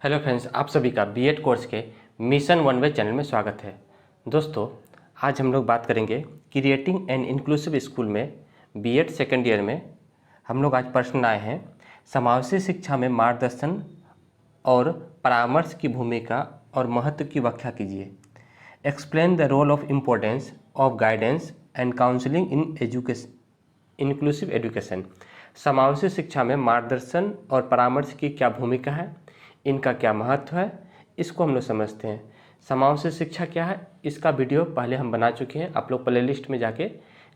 Hello friends, आप सभी का बीएड कोर्स के मिशन वन वे चैनल में स्वागत है। दोस्तों, आज हम लोग बात करेंगे क्रिएटिंग एन इंक्लूसिव स्कूल में बीएड सेकेंड ईयर में हम लोग आज प्रश्न आए हैं। समावेशी शिक्षा में मार्गदर्शन और परामर्श की भूमिका और महत्व की व्याख्या कीजिए। Explain the role of importance of guidance and counselling in inclusive education. समावेशी शिक्षा में मार्गदर्शन और परामर्श की क्या भूमिका है, इनका क्या महत्व है, इसको हम लोग समझते हैं। समावेशी शिक्षा क्या है, इसका वीडियो पहले हम बना चुके हैं। आप लोग प्ले लिस्ट में जाके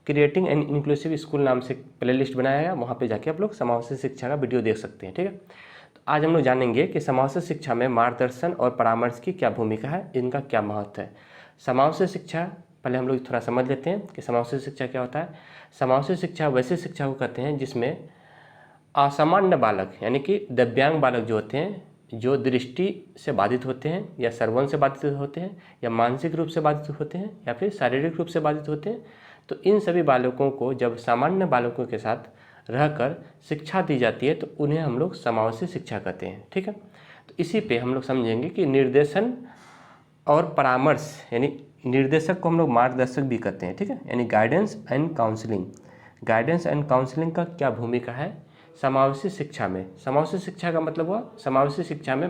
क्रिएटिंग एन इंक्लूसिव स्कूल नाम से प्ले लिस्ट बनाया है, वहाँ पे जाके आप लोग समावेशी शिक्षा का वीडियो देख सकते हैं। ठीक है, तो आज हम लोग जानेंगे कि समावेशी शिक्षा में मार्गदर्शन और परामर्श की क्या भूमिका है, इनका क्या महत्व है। समावेशी शिक्षा पहले हम लोग थोड़ा समझ लेते हैं कि समावेशी शिक्षा क्या होता है। समावेशी शिक्षा वैसी शिक्षा को कहते हैं जिसमें असामान्य बालक यानी कि दिव्यांग बालक जो होते हैं, जो दृष्टि से बाधित होते हैं या श्रवण से बाधित होते हैं या मानसिक रूप से बाधित होते हैं या फिर शारीरिक रूप से बाधित होते हैं, तो इन सभी बालकों को जब सामान्य बालकों के साथ रहकर शिक्षा दी जाती है तो उन्हें हम लोग समावेशी शिक्षा कहते हैं। ठीक है, तो इसी पे हम लोग समझेंगे कि निर्देशन और परामर्श यानी निर्देशक को हम लोग मार्गदर्शक भी कहते हैं। ठीक है, यानी guidance and counselling. Guidance and counselling का क्या भूमिका है समावेशी शिक्षा में। समावेशी शिक्षा का मतलब हुआ समावेशी शिक्षा में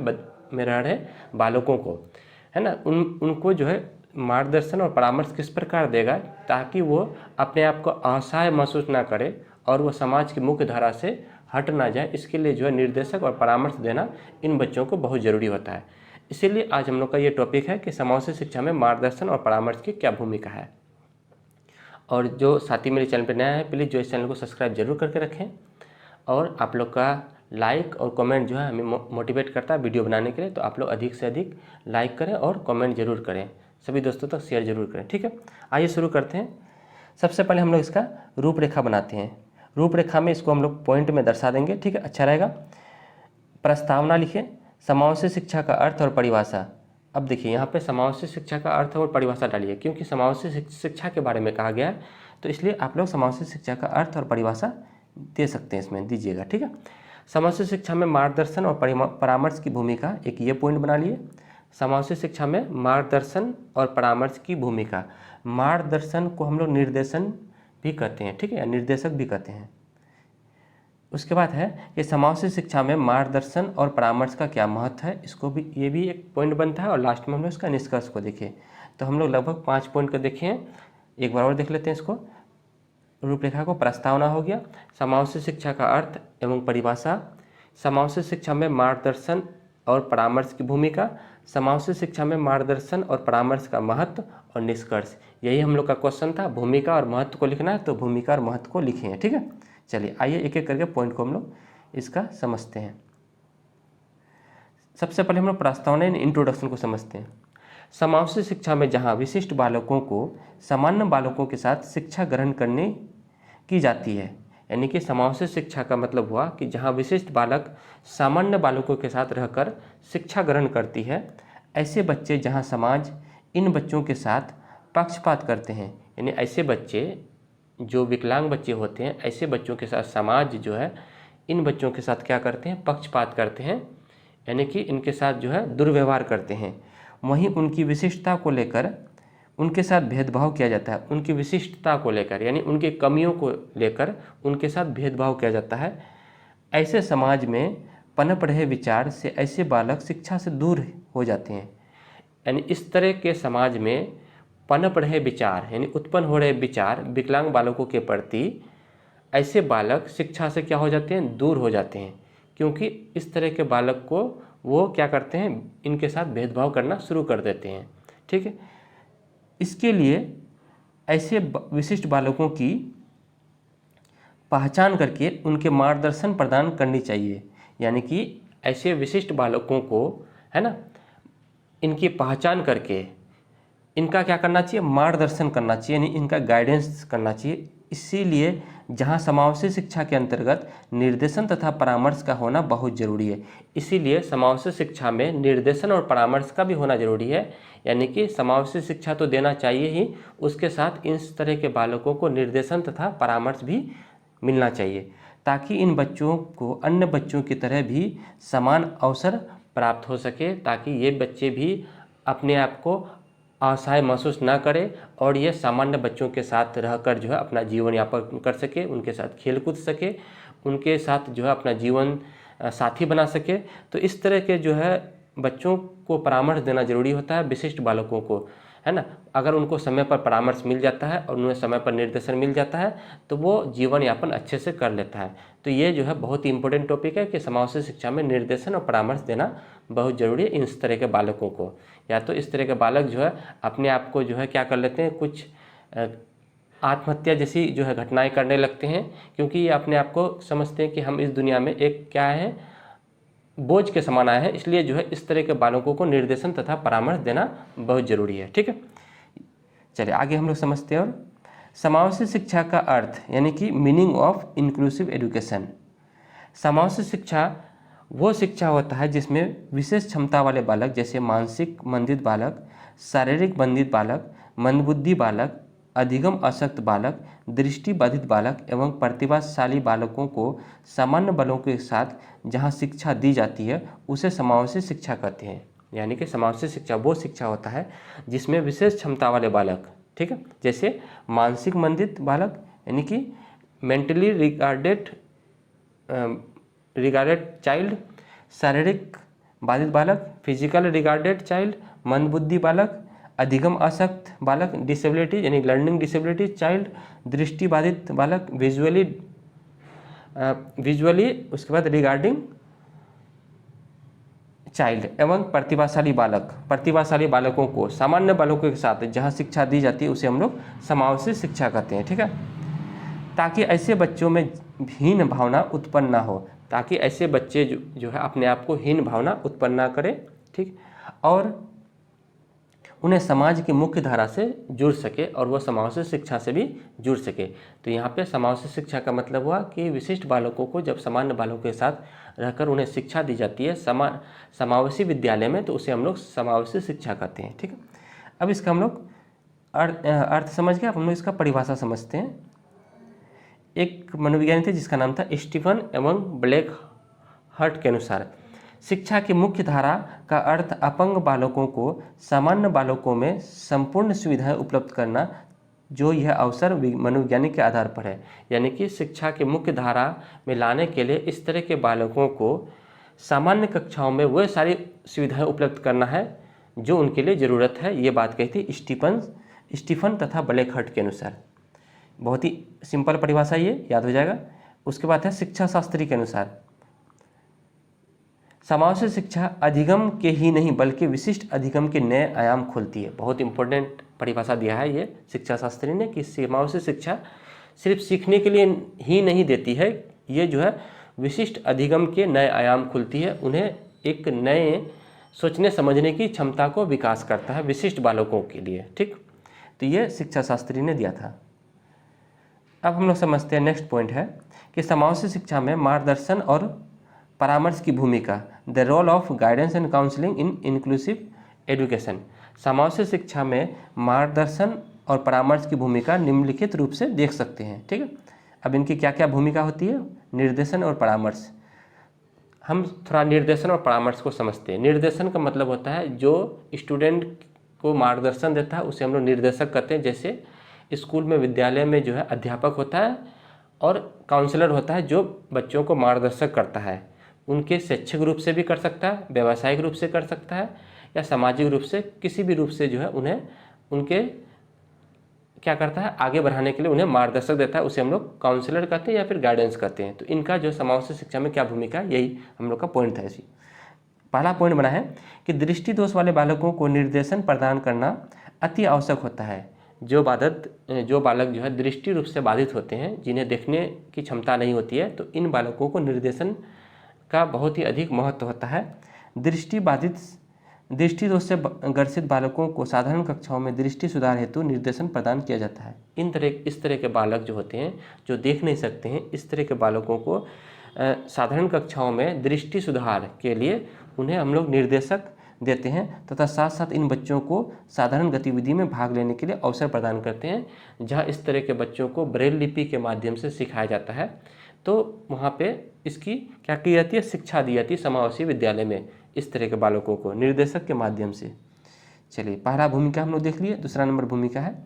रह रहे बालकों को, है ना, उनको जो है मार्गदर्शन और परामर्श किस प्रकार देगा ताकि वो अपने आप को असहाय महसूस ना करे और वो समाज की मुख्य धारा से हट ना जाए। इसके लिए जो है निर्देशक और परामर्श देना इन बच्चों को बहुत ज़रूरी होता है। इसीलिए आज हम लोग का ये टॉपिक है कि समावेशी शिक्षा में मार्गदर्शन और परामर्श की क्या भूमिका है। और जो साथी मेरे चैनल पर नया है, प्लीज़ जो इस चैनल को सब्सक्राइब जरूर करके रखें। और आप लोग का लाइक और कमेंट जो है हमें मोटिवेट करता है वीडियो बनाने के लिए, तो आप लोग अधिक से अधिक लाइक करें और कमेंट जरूर करें, सभी दोस्तों तक शेयर जरूर करें। ठीक है, आइए शुरू करते हैं। सबसे पहले हम लोग इसका रूपरेखा बनाते हैं। रूपरेखा में इसको हम लोग पॉइंट में दर्शा देंगे। ठीक है, अच्छा रहेगा। प्रस्तावना लिखें, समावेशी शिक्षा का अर्थ और परिभाषा। अब देखिए यहाँ पे समावेशी शिक्षा का अर्थ और परिभाषा डालिए, क्योंकि समावेशी शिक्षा के बारे में कहा गया है, तो इसलिए आप लोग समावेशी शिक्षा का अर्थ और परिभाषा दे सकते हैं, इसमें दीजिएगा। ठीक है, समावेशी शिक्षा में मार्गदर्शन और परामर्श की भूमिका, एक ये पॉइंट बना लिए। समावेशी शिक्षा में मार्गदर्शन और परामर्श की भूमिका। मार्गदर्शन को हम लोग निर्देशन भी कहते हैं, ठीक है, या निर्देशक भी कहते हैं। उसके बाद है कि समावेशी शिक्षा में मार्गदर्शन और परामर्श का क्या महत्व है, इसको भी, ये भी एक पॉइंट बनता है। और लास्ट में हम लोग इसका निष्कर्ष को देखें, तो हम लोग लगभग 5 पॉइंट को देखे हैं। एक बार और देख लेते हैं इसको। रूपरेखा को प्रस्तावना हो गया, समावेशी शिक्षा का अर्थ एवं परिभाषा, समावेशी शिक्षा में मार्गदर्शन और परामर्श की भूमिका, समावेशी शिक्षा में मार्गदर्शन और परामर्श का महत्व और निष्कर्ष। यही हम लोग का क्वेश्चन था। भूमिका और महत्व को लिखना है, तो भूमिका और महत्व को लिखे हैं। ठीक है, चलिए आइए एक एक करके पॉइंट को हम लोग इसका समझते हैं। सबसे पहले हम लोग प्रस्तावना इंट्रोडक्शन को समझते हैं। समावेशी शिक्षा में जहाँ विशिष्ट बालकों को सामान्य बालकों के साथ शिक्षा ग्रहण करने की जाती है, यानी कि समावेशी शिक्षा का मतलब हुआ कि जहाँ विशिष्ट बालक सामान्य बालकों के साथ रहकर शिक्षा ग्रहण करती है, ऐसे बच्चे जहाँ समाज इन बच्चों के साथ पक्षपात करते हैं, यानी ऐसे बच्चे जो विकलांग बच्चे होते हैं, ऐसे बच्चों के साथ समाज जो है इन बच्चों के साथ क्या करते हैं, पक्षपात करते हैं, यानी कि इनके साथ जो है दुर्व्यवहार करते हैं। वहीं उनकी विशिष्टता को लेकर उनके साथ भेदभाव किया जाता है। उनकी विशिष्टता को लेकर यानी उनकी कमियों को लेकर उनके साथ भेदभाव किया जाता है। ऐसे समाज में पनप रहे विचार से ऐसे बालक शिक्षा से दूर हो जाते हैं। यानी इस तरह के समाज में पनप रहे विचार यानी उत्पन्न हो रहे विचार विकलांग बालकों के प्रति ऐसे बालक शिक्षा से क्या हो जाते हैं, दूर हो जाते हैं, क्योंकि इस तरह के बालक को वो क्या करते हैं, इनके साथ भेदभाव करना शुरू कर देते हैं। ठीक है, इसके लिए ऐसे विशिष्ट बालकों की पहचान करके उनके मार्गदर्शन प्रदान करनी चाहिए। यानी कि ऐसे विशिष्ट बालकों को, है ना, इनकी पहचान करके इनका क्या करना चाहिए, मार्गदर्शन करना चाहिए, यानी इनका गाइडेंस करना चाहिए। इसीलिए जहाँ समावेशी शिक्षा के अंतर्गत निर्देशन तथा परामर्श का होना बहुत ज़रूरी है। इसीलिए समावेशी शिक्षा में निर्देशन और परामर्श का भी होना ज़रूरी है। यानी कि समावेशी शिक्षा तो देना चाहिए ही, उसके साथ इस तरह के बालकों को निर्देशन तथा परामर्श भी मिलना चाहिए, ताकि इन बच्चों को अन्य बच्चों की तरह भी समान अवसर प्राप्त हो सके, ताकि ये बच्चे भी अपने आप को असहाय महसूस ना करें और ये सामान्य बच्चों के साथ रहकर जो है अपना जीवन यापन कर सके, उनके साथ खेल कूद सके, उनके साथ जो है अपना जीवन साथी बना सके। तो इस तरह के जो है बच्चों को परामर्श देना जरूरी होता है, विशिष्ट बालकों को, है ना। अगर उनको समय पर परामर्श मिल जाता है और उन्हें समय पर निर्देशन मिल जाता है तो वो जीवन यापन अच्छे से कर लेता है। तो ये जो है बहुत ही इंपॉर्टेंट टॉपिक है कि समावेशी शिक्षा में निर्देशन और परामर्श देना बहुत ज़रूरी है इस तरह के बालकों को। या तो इस तरह के बालक जो है अपने आप को जो है क्या कर लेते हैं, कुछ आत्महत्या जैसी जो है घटनाएं करने लगते हैं, क्योंकि ये अपने आप को समझते हैं कि हम इस दुनिया में एक क्या है, बोझ के समान आए हैं। इसलिए जो है इस तरह के बालकों को निर्देशन तथा परामर्श देना बहुत ज़रूरी है। ठीक है, चलिए आगे हम लोग समझते हैं। और समावेशी शिक्षा का अर्थ यानी कि मीनिंग ऑफ इंक्लूसिव एजुकेशन। समावेशी शिक्षा वो शिक्षा होता है जिसमें विशेष क्षमता वाले बालक, जैसे मानसिक मंदित बालक, शारीरिक मंदित बालक, मंदबुद्धि बालक, अधिगम अशक्त बालक, दृष्टि बाधित बालक एवं प्रतिभाशाली बालकों को सामान्य बलों के साथ जहां शिक्षा दी जाती है उसे समावेशी शिक्षा कहते हैं। यानी कि समावेशी शिक्षा वो शिक्षा होता है जिसमें विशेष क्षमता वाले बालक, ठीक है, जैसे मानसिक मंदित बालक यानी कि मेंटली रिगार्डेड चाइल्ड, शारीरिक बाधित बालक फिजिकल रिगार्डेड चाइल्ड, मंदबुद्धि बालक, अधिगम अशक्त बालक डिसेबिलिटी यानी लर्निंग डिसेबिलिटी चाइल्ड, दृष्टि बाधित बालक विजुअली उसके बाद रिगार्डिंग चाइल्ड एवं प्रतिभाशाली बालक। प्रतिभाशाली बालकों को सामान्य बालकों के साथ जहां शिक्षा दी जाती है उसे हम लोग समावेशी शिक्षा कहते हैं। ठीक है, ताकि ऐसे बच्चों में हीन भावना उत्पन्न ना हो, ताकि ऐसे बच्चे जो है अपने आप को हीन भावना उत्पन्न ना करें, ठीक, और उन्हें समाज की मुख्य धारा से जुड़ सके और वह समावेशी शिक्षा से भी जुड़ सके। तो यहाँ पे समावेशी शिक्षा का मतलब हुआ कि विशिष्ट बालकों को जब सामान्य बालकों के साथ रहकर उन्हें शिक्षा दी जाती है समावेशी विद्यालय में, तो उसे हम लोग समावेशी शिक्षा कहते हैं। ठीक है, अब इसका हम लोग अर्थ समझ गए। अब हम लोग इसका परिभाषा समझते हैं। एक मनोविज्ञानी थे जिसका नाम था स्टीफन एवं ब्लैक हर्ट के अनुसार शिक्षा की मुख्य धारा का अर्थ अपंग बालकों को सामान्य बालकों में संपूर्ण सुविधाएं उपलब्ध करना, जो यह अवसर मनोविज्ञानी के आधार पर है। यानी कि शिक्षा की मुख्य धारा में लाने के लिए इस तरह के बालकों को सामान्य कक्षाओं में वह सारी सुविधाएं उपलब्ध करना है जो उनके लिए ज़रूरत है। ये बात कही थी स्टीफन तथा ब्लैक हर्ट के अनुसार। बहुत ही सिंपल परिभाषा, ये याद हो जाएगा। उसके बाद है शिक्षा शास्त्री के अनुसार समावेशी शिक्षा अधिगम के ही नहीं बल्कि विशिष्ट अधिगम के नए आयाम खोलती है। बहुत इंपॉर्टेंट परिभाषा दिया है ये शिक्षा शास्त्री ने कि समावेशी शिक्षा सिर्फ सीखने के लिए ही नहीं देती है, ये जो है विशिष्ट अधिगम के नए आयाम खुलती है, उन्हें एक नए सोचने समझने की क्षमता को विकास करता है विशिष्ट बालकों के लिए। ठीक, तो ये शिक्षा शास्त्री ने दिया था। अब हम लोग समझते हैं नेक्स्ट पॉइंट है कि समावेशी शिक्षा में मार्गदर्शन और परामर्श की भूमिका, the role of guidance and counselling in inclusive education. समावेशी शिक्षा में मार्गदर्शन और परामर्श की भूमिका निम्नलिखित रूप से देख सकते हैं। ठीक है, अब इनकी क्या क्या भूमिका होती है। निर्देशन और परामर्श, हम थोड़ा निर्देशन और परामर्श को समझते हैं। निर्देशन का मतलब होता है जो स्टूडेंट को मार्गदर्शन देता है उसे हम लोग निर्देशक कहते हैं। जैसे स्कूल में विद्यालय में जो है अध्यापक होता है और काउंसलर होता है जो बच्चों को मार्गदर्शक करता है, उनके शैक्षिक रूप से भी कर सकता है, व्यावसायिक रूप से कर सकता है, या सामाजिक रूप से, किसी भी रूप से जो है उन्हें उनके क्या करता है आगे बढ़ाने के लिए उन्हें मार्गदर्शक देता है, उसे हम लोग काउंसलर कहते हैं या फिर गाइडेंस कहते हैं। तो इनका जो समावेशी शिक्षा में क्या भूमिका है, यही हम लोग का पॉइंट था। इसी पहला पॉइंट बना है कि दृष्टि दोष वाले बालकों को निर्देशन प्रदान करना अति आवश्यक होता है। जो बालक जो है दृष्टि रूप से बाधित होते हैं, जिन्हें देखने की क्षमता नहीं होती है, तो इन बालकों को निर्देशन का बहुत ही अधिक महत्व होता है। दृष्टि दोष से ग्रसित बालकों को साधारण कक्षाओं में दृष्टि सुधार हेतु निर्देशन प्रदान किया जाता है। इस तरह के बालक जो होते हैं जो देख नहीं सकते हैं, इस तरह के बालकों को साधारण कक्षाओं में दृष्टि सुधार के लिए उन्हें हम लोग निर्देशक देते हैं तथा साथ साथ इन बच्चों को साधारण गतिविधि में भाग लेने के लिए अवसर प्रदान करते हैं। जहाँ इस तरह के बच्चों को ब्रेल लिपि के माध्यम से सिखाया जाता है, तो वहाँ पे इसकी क्या की जाती है, शिक्षा दी जाती है समावेशी विद्यालय में। इस तरह के बालकों को निर्देशक के माध्यम से। चलिए, पहला भूमिका हम लोग देख लिए। दूसरा नंबर भूमिका है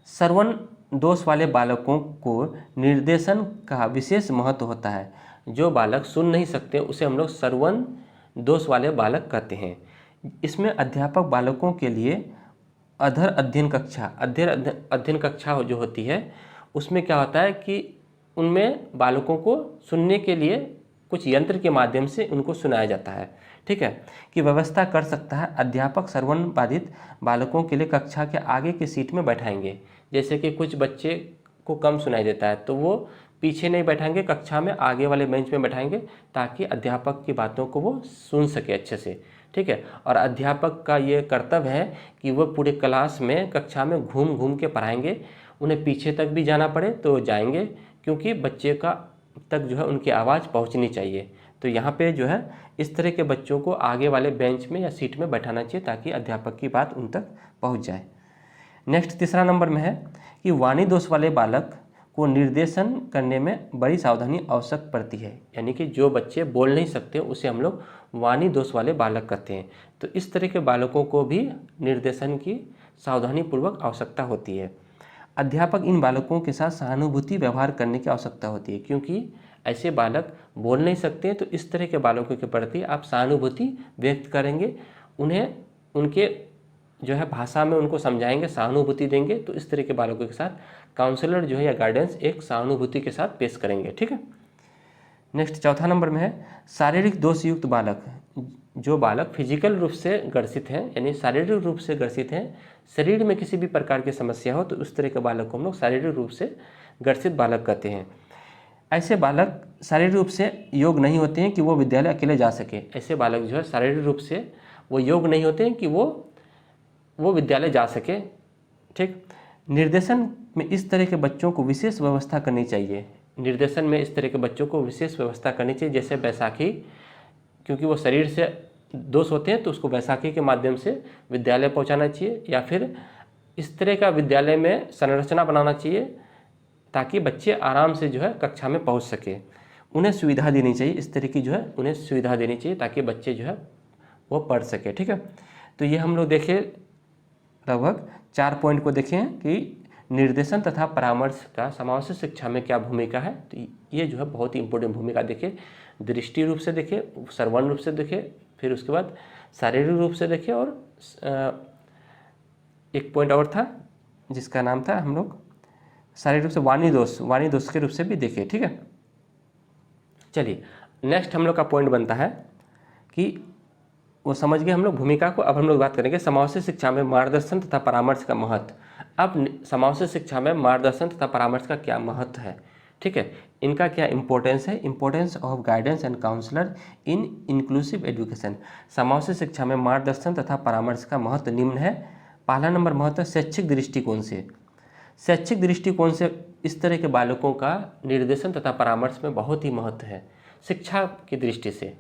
श्रवण दोष वाले बालकों को निर्देशन का विशेष महत्व होता है। जो बालक सुन नहीं सकते उसे हम लोग श्रवण दोष वाले बालक कहते हैं। इसमें अध्यापक बालकों के लिए अधर अध्ययन कक्षा जो होती है उसमें क्या होता है कि उनमें बालकों को सुनने के लिए कुछ यंत्र के माध्यम से उनको सुनाया जाता है, ठीक है, कि व्यवस्था कर सकता है। अध्यापक श्रवण बाधित बालकों के लिए कक्षा के आगे की सीट में बैठाएंगे। जैसे कि कुछ बच्चे को कम सुनाई देता है तो वो पीछे नहीं बैठाएंगे, कक्षा में आगे वाले बेंच में बैठाएंगे ताकि अध्यापक की बातों को वो सुन सके अच्छे से, ठीक है। और अध्यापक का ये कर्तव्य है कि वो पूरे क्लास में कक्षा में घूम घूम के पढ़ाएंगे। उन्हें पीछे तक भी जाना पड़े तो जाएंगे, क्योंकि बच्चे का तक जो है उनकी आवाज़ पहुंचनी चाहिए। तो यहाँ पे जो है इस तरह के बच्चों को आगे वाले बेंच में या सीट में बैठाना चाहिए ताकि अध्यापक की बात उन तक पहुँच जाए। नेक्स्ट तीसरा नंबर में है कि वाणी दोष वाले बालक को निर्देशन करने में बड़ी सावधानी आवश्यक पड़ती है। यानी कि जो बच्चे बोल नहीं सकते उसे हम लोग वाणी दोष वाले बालक कहते हैं। तो इस तरह के बालकों को भी निर्देशन की सावधानीपूर्वक आवश्यकता होती है। अध्यापक इन बालकों के साथ सहानुभूति व्यवहार करने की आवश्यकता होती है, क्योंकि ऐसे बालक बोल नहीं सकते तो इस तरह के बालकों के प्रति आप सहानुभूति व्यक्त करेंगे, उन्हें उनके जो है भाषा में उनको समझाएंगे, सहानुभूति देंगे। तो इस तरह के बालकों के साथ काउंसलर जो है या गाइडेंस एक सहानुभूति के साथ पेश करेंगे, ठीक है। नेक्स्ट चौथा नंबर में है शारीरिक दोष युक्त बालक। जो बालक फिजिकल रूप से ग्रसित हैं, यानी शारीरिक रूप से ग्रसित हैं, शरीर में किसी भी प्रकार की समस्या हो तो उस तरह के बालक को हम लोग शारीरिक रूप से ग्रसित बालक कहते हैं। ऐसे बालक शारीरिक रूप से योग्य नहीं होते हैं कि वो विद्यालय अकेले जा सके। ऐसे बालक जो है शारीरिक रूप से वो योग्य नहीं होते हैं कि वो विद्यालय जा सके, ठीक। निर्देशन में इस तरह के बच्चों को विशेष व्यवस्था करनी चाहिए। निर्देशन में इस तरह के बच्चों को विशेष व्यवस्था करनी चाहिए। जैसे बैसाखी, क्योंकि वो शरीर से दोष होते हैं तो उसको बैसाखी के माध्यम से विद्यालय पहुंचाना चाहिए, या फिर इस तरह का विद्यालय में संरचना बनाना चाहिए ताकि बच्चे आराम से जो है कक्षा में पहुंच सके। उन्हें सुविधा देनी चाहिए, इस तरह की जो है उन्हें सुविधा देनी चाहिए ताकि बच्चे जो है वो पढ़ सके, ठीक है। तो ये हम लोग देखें, लगभग 4 पॉइंट को देखें कि निर्देशन तथा परामर्श का समावेशी शिक्षा में क्या भूमिका है। तो ये जो है बहुत ही इंपॉर्टेंट भूमिका देखें। दृष्टि रूप से देखें, श्रवण रूप से देखें, फिर उसके बाद शारीरिक रूप से देखें, और एक पॉइंट और था जिसका नाम था हम लोग शारीरिक रूप से वाणी दोष के रूप से भी देखें, ठीक है। चलिए, नेक्स्ट हम लोग का पॉइंट बनता है कि वो समझ गए हम लोग भूमिका को। अब हम लोग बात करेंगे समावेशी शिक्षा में मार्गदर्शन तथा परामर्श का महत्व। अब समावेशी शिक्षा में मार्गदर्शन तथा परामर्श का क्या महत्व है, ठीक है, इनका क्या इंपॉर्टेंस है। Importance of guidance and counsellor in inclusive education. समावेशी शिक्षा में मार्गदर्शन तथा परामर्श का महत्व निम्न है। पहला नंबर महत्व शैक्षिक दृष्टिकोण से। शैक्षिक दृष्टिकोण से इस तरह के बालकों का निर्देशन तथा परामर्श में बहुत ही महत्व है। शिक्षा की दृष्टि से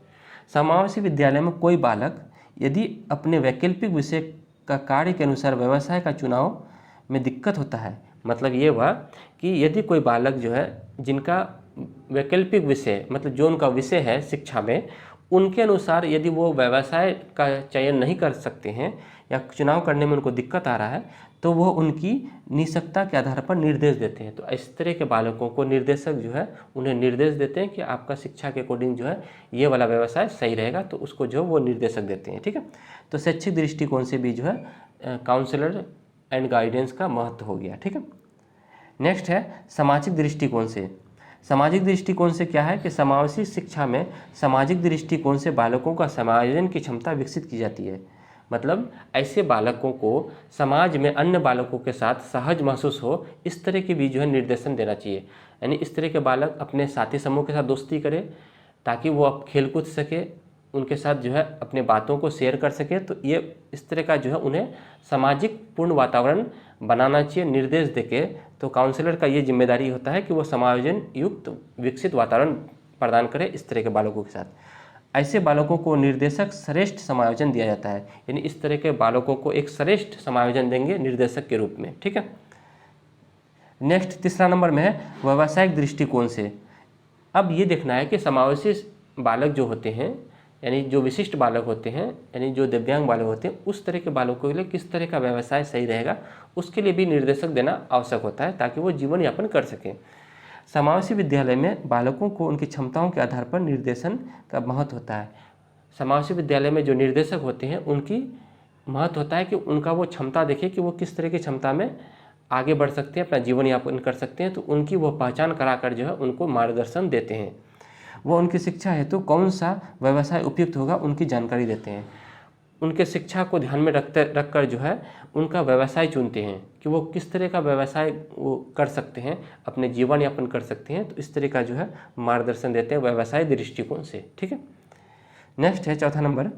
समावेशी विद्यालय में कोई बालक यदि अपने वैकल्पिक विषय का कार्य के अनुसार व्यवसाय का चुनाव में दिक्कत होता है, मतलब ये हुआ कि यदि कोई बालक जो है जिनका वैकल्पिक विषय, मतलब जो उनका विषय है शिक्षा में, उनके अनुसार यदि वो व्यवसाय का चयन नहीं कर सकते हैं या चुनाव करने में उनको दिक्कत आ रहा है, तो वो उनकी निष्पक्षता के आधार पर निर्देश देते हैं। तो इस तरह के बालकों को निर्देशक जो है उन्हें निर्देश देते हैं कि आपका शिक्षा के अकॉर्डिंग जो है ये वाला व्यवसाय सही रहेगा, तो उसको जो वो निर्देशक देते हैं, ठीक है। तो शैक्षिक दृष्टिकोण से भी जो है काउंसलर एंड गाइडेंस का महत्व हो गया, ठीक है। नेक्स्ट है सामाजिक दृष्टिकोण से। सामाजिक दृष्टिकोण से क्या है कि समावेशी शिक्षा में सामाजिक दृष्टिकोण से बालकों का समायोजन की क्षमता विकसित की जाती है। मतलब ऐसे बालकों को समाज में अन्य बालकों के साथ सहज महसूस हो, इस तरह की भी जो है निर्देशन देना चाहिए। यानी इस तरह के बालक अपने साथी समूह के साथ दोस्ती करें ताकि वो अब खेल कूद सके, उनके साथ जो है अपने बातों को शेयर कर सके। तो ये इस तरह का जो है उन्हें सामाजिक पूर्ण वातावरण बनाना चाहिए निर्देश देके। तो काउंसलर का ये जिम्मेदारी होता है कि वो समायोजन युक्त विकसित वातावरण प्रदान करे इस तरह के बालकों के साथ। ऐसे बालकों को निर्देशक श्रेष्ठ समायोजन दिया जाता है, यानी इस तरह के बालकों को एक श्रेष्ठ समायोजन देंगे निर्देशक के रूप में, ठीक है। नेक्स्ट तीसरा नंबर में है व्यावसायिक दृष्टिकोण से। अब ये देखना है कि समावेशी बालक जो होते हैं यानी जो विशिष्ट बालक होते हैं, यानी जो दिव्यांग बालक होते हैं, उस तरह के बालकों के लिए किस तरह का व्यवसाय सही रहेगा, उसके लिए भी निर्देशक देना आवश्यक होता है ताकि वो जीवन यापन कर सकें। समावेशी विद्यालय में बालकों को उनकी क्षमताओं के आधार पर निर्देशन का महत्व होता है। समावेशी विद्यालय में जो निर्देशक होते हैं उनकी महत्व होता है कि उनका वो क्षमता देखें कि वो किस तरह की क्षमता में आगे बढ़ सकते हैं, अपना जीवन यापन कर सकते हैं, तो उनकी वो पहचान कराकर जो है उनको मार्गदर्शन देते हैं। वो उनकी शिक्षा हेतु कौन सा व्यवसाय उपयुक्त होगा उनकी जानकारी देते हैं। उनके शिक्षा को ध्यान में रखकर जो है उनका व्यवसाय चुनते हैं कि वो किस तरह का व्यवसाय वो कर सकते हैं, अपने जीवन यापन कर सकते हैं, तो इस तरह का जो है मार्गदर्शन देते हैं व्यवसाय दृष्टिकोण से। ठीक है, नेक्स्ट है चौथा नंबर,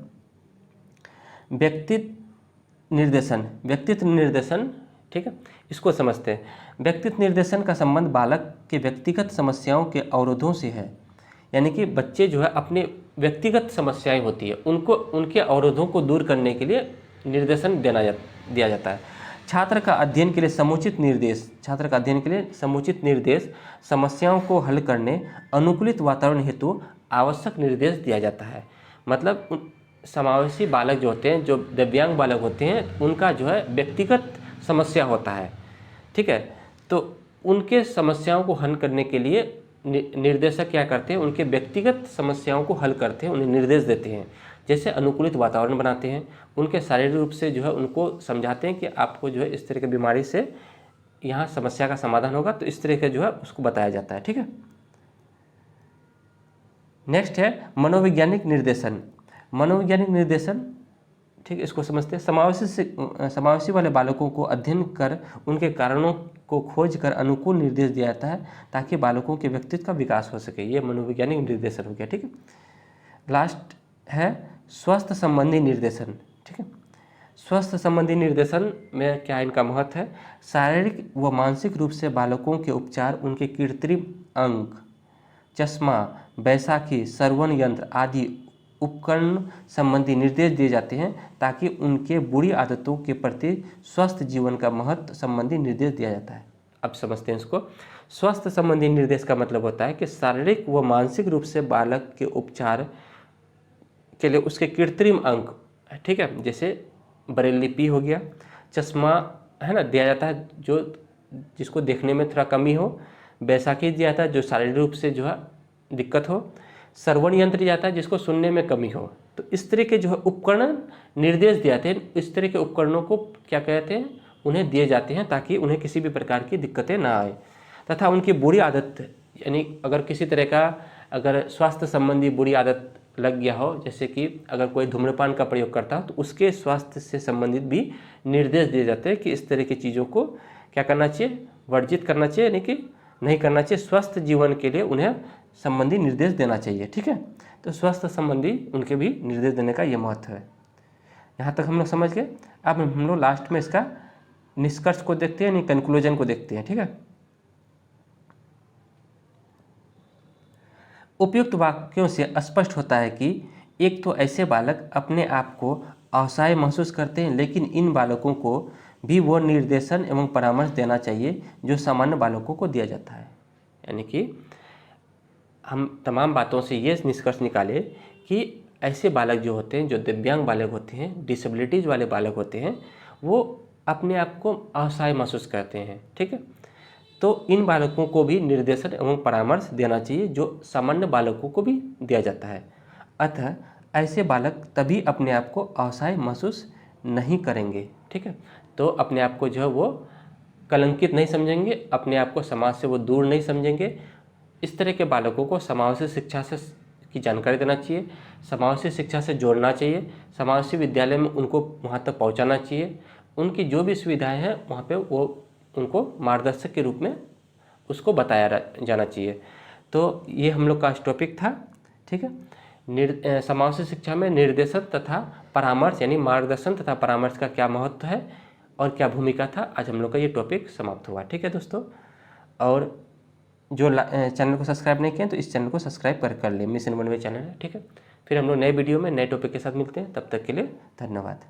व्यक्तित्व निर्देशन। ठीक है, इसको समझते हैं। व्यक्तित्व निर्देशन का संबंध बालक के व्यक्तिगत समस्याओं के अवरोधों से है। यानी कि बच्चे जो है अपने व्यक्तिगत समस्याएं होती है उनको उनके अवरोधों को दूर करने के लिए निर्देशन दिया जाता है। छात्र का अध्ययन के लिए समुचित निर्देश, समस्याओं को हल करने, अनुकूलित वातावरण हेतु आवश्यक निर्देश दिया जाता है। मतलब समावेशी बालक जो होते हैं, जो दिव्यांग बालक होते हैं, उनका जो है व्यक्तिगत समस्या होता है। ठीक है, तो उनके समस्याओं को हल करने के लिए निर्देशक क्या करते हैं, उनके व्यक्तिगत समस्याओं को हल करते हैं, उन्हें निर्देश देते हैं। जैसे अनुकूलित वातावरण बनाते हैं, उनके शारीरिक रूप से जो है उनको समझाते हैं कि आपको जो है इस तरह की बीमारी से यहाँ समस्या का समाधान होगा, तो इस तरह का जो है उसको बताया जाता है। ठीक है, नेक्स्ट है मनोवैज्ञानिक निर्देशन। ठीक है, इसको समझते हैं। समावेशी वाले बालकों को अध्ययन कर उनके कारणों को खोज कर अनुकूल निर्देश दिया जाता है ताकि बालकों के व्यक्तित्व का विकास हो सके। ये मनोवैज्ञानिक निर्देशन हो गया। ठीक है, लास्ट है स्वास्थ्य संबंधी निर्देशन। ठीक है, स्वास्थ्य संबंधी निर्देशन में क्या इनका महत्व है, शारीरिक व मानसिक रूप से बालकों के उपचार, उनके कृत्रिम अंग, चश्मा, बैसाखी, श्रवण यंत्र आदि उपकरण संबंधी निर्देश दिए जाते हैं ताकि उनके बुरी आदतों के प्रति स्वस्थ जीवन का महत्व संबंधी निर्देश दिया जाता है। अब समझते हैं इसको। स्वास्थ्य संबंधी निर्देश का मतलब होता है कि शारीरिक व मानसिक रूप से बालक के उपचार के लिए उसके कृत्रिम अंग, ठीक है, जैसे ब्रेल लिपि हो गया, चश्मा है ना, दिया जाता है जो जिसको देखने में थोड़ा कमी हो, बैसाखी दिया जाता है जो शारीरिक रूप से जो है दिक्कत हो, श्रवण यंत्र दिया जाता है जिसको सुनने में कमी हो। तो इस तरह के जो है उपकरण निर्देश दिए जाते हैं। इस तरह के उपकरणों को क्या कहते हैं, उन्हें दिए जाते हैं ताकि उन्हें किसी भी प्रकार की दिक्कतें ना आए। तथा उनकी बुरी आदत, यानी अगर किसी तरह का अगर स्वास्थ्य संबंधी बुरी आदत लग गया हो, जैसे कि अगर कोई धूम्रपान का प्रयोग करता हो, तो उसके स्वास्थ्य से संबंधित भी निर्देश दिए जाते हैं कि इस तरह की चीज़ों को क्या करना चाहिए, वर्जित करना चाहिए, यानी कि नहीं करना चाहिए। स्वस्थ जीवन के लिए उन्हें संबंधी निर्देश देना चाहिए। ठीक है, तो स्वास्थ्य संबंधी उनके भी निर्देश देने का ये महत्व है। यहाँ तक हम लोग समझ गए। अब हम लोग लास्ट में इसका निष्कर्ष को देखते हैं, यानी कंक्लूजन को देखते हैं। ठीक है, उपयुक्त वाक्यों से स्पष्ट होता है कि एक तो ऐसे बालक अपने आप को असहाय महसूस करते हैं, लेकिन इन बालकों को भी वो निर्देशन एवं परामर्श देना चाहिए जो सामान्य बालकों को दिया जाता है। यानी कि हम तमाम बातों से ये निष्कर्ष निकाले कि ऐसे बालक जो होते हैं, जो दिव्यांग बालक होते हैं, डिसेबिलिटीज़ वाले बालक होते हैं, वो अपने आप को असहाय महसूस करते हैं। ठीक है, तो इन बालकों को भी निर्देशन एवं परामर्श देना चाहिए जो सामान्य बालकों को भी दिया जाता है। अतः ऐसे बालक तभी अपने आप को असहाय महसूस नहीं करेंगे। ठीक है, तो अपने आप को जो है वो कलंकित नहीं समझेंगे, अपने आप को समाज से वो दूर नहीं समझेंगे। इस तरह के बालकों को समावेशी शिक्षा से की जानकारी देना चाहिए, समावेशी शिक्षा से जोड़ना चाहिए, समावेशी विद्यालय में उनको वहाँ तक पहुँचाना चाहिए। उनकी जो भी सुविधाएं हैं वहाँ पे वो उनको मार्गदर्शक के रूप में उसको बताया जाना चाहिए। तो ये हम लोग का टॉपिक था। ठीक है, समावेशी शिक्षा में निर्देशन तथा परामर्श, यानी मार्गदर्शन तथा परामर्श का क्या महत्व है और क्या भूमिका था, आज हम लोग का ये टॉपिक समाप्त हुआ। ठीक है दोस्तों, और जो चैनल को सब्सक्राइब नहीं किए तो इस चैनल को सब्सक्राइब कर लें। मिशन 1 चैनल है। ठीक है, फिर हम लोग नए वीडियो में नए टॉपिक के साथ मिलते हैं। तब तक के लिए धन्यवाद।